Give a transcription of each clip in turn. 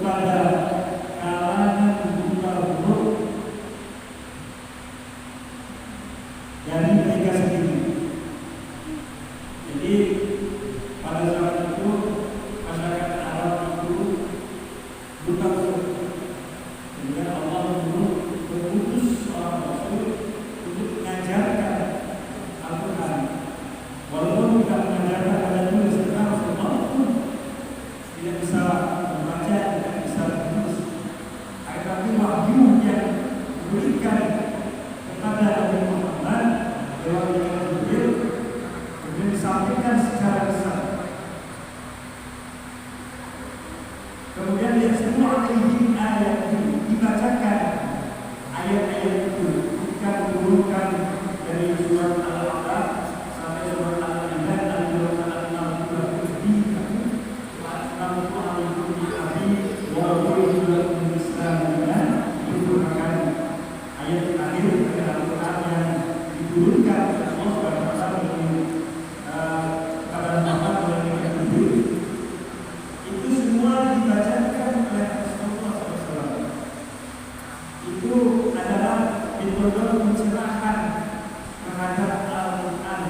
Kepada Kemudian semua ayat ini dibacakan ayat-ayat itu ketika diturunkan dari surat Al-A'raf sampai surat Al-Imran dan surat Al-An'am di Assalamualaikum warahmatullahi wabarakatuh. Itu merupakan ayat terakhir dari Al-Quran yang diturunkan oleh Allah Subhanahu wa taala kepada Muhammad melalui Jibril. Itu semua dibacakan oleh Rasulullah SAW. Itu adalah metode pencerahan terhadap Al-Quran.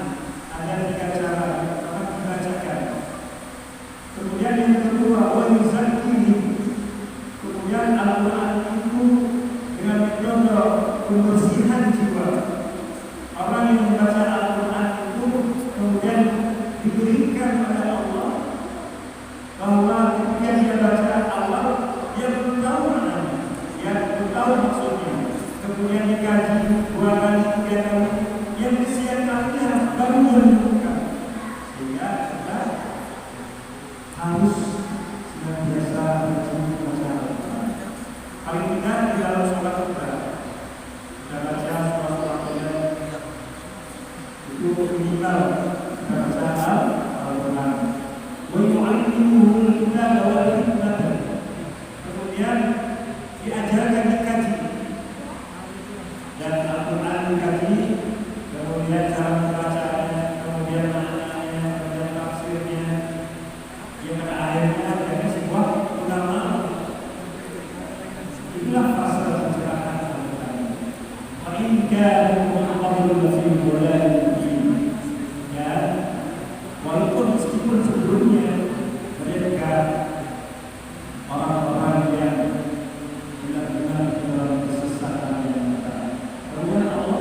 Ada 3 cara dapat dibacakan. Kemudian yang kedua, wa yuzakkihi. Kemudian Al-Quran itu dengan metode pembersihan jiwa. Orang yang membaca Al-Quran itu kemudian diberikan oleh Allah bahwa ketika dia baca awal, dia belum tahu maknanya, dia belum tahu maksudnya. Kemudian dikaji 2 kali, 3 kali, yang kesian kalinya baru menemukan. Sehingga kita harus senantiasa membaca Al-Quran. Paling tidak di dalam sholat kita baca sholat itu minimal kita baca Al-Quran. Kemudian diajarkan dikaji dan Al-Quran dikaji, kemudian cara membacanya, kemudian maknanya, kemudian tafsirnya, yang pada akhirnya menjadi sebuah ulama. Itulah fase pencerahan Al-Quran. Wa in kanu min qablu lafi dhalalin mubin. Ya, walaupun meskipun sebelumnya mereka orang-orang yang benar-benar dalam kesesatan yang nyata, kemudian Allah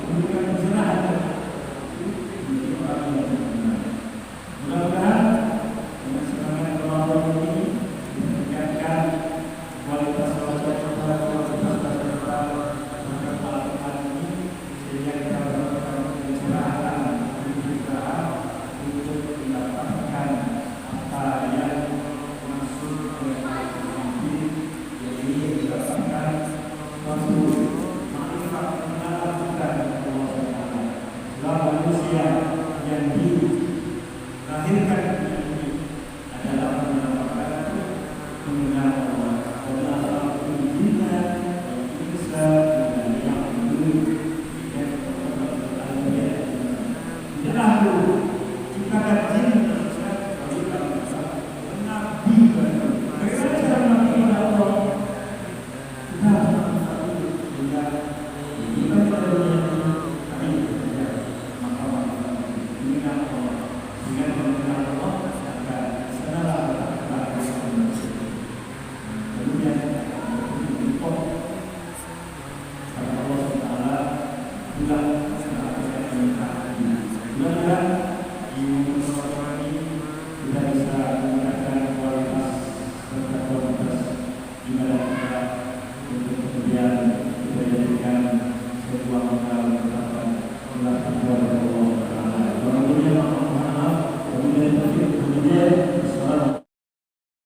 memberikan pencerahan bagi orang yang benar. Mudah-mudahan dengan semangat Ramadan ini meningkatkan kualitas wajah kita, kualitas bahasa kita, mengenai Al-Quran ini, sehingga kita mendapatkan pencerahan kita untuk mendapatkan apa yang maksud oleh Al-Quran ini, jadi mendapatkan suatu makrifat mengenal kita kepada Allah Subhanahu. Sebab manusia yang dilahirkan di dunia ini adalah mendapatkan mengenal Allah. Dan Al-Quran kita bisa yang dulu dan tidaklah dulu ciptakan jin manusia kecuali kalau bisa nabi. Bagaimana cara nabi kepada Allah? Kita harus mengetahui sehingga kita pada dunia ini kami bekerja maka mengenal Allah. Dengan mengenal Allah maka sanalah kita akan manusia. Kemudian import karena Allah SWT bilang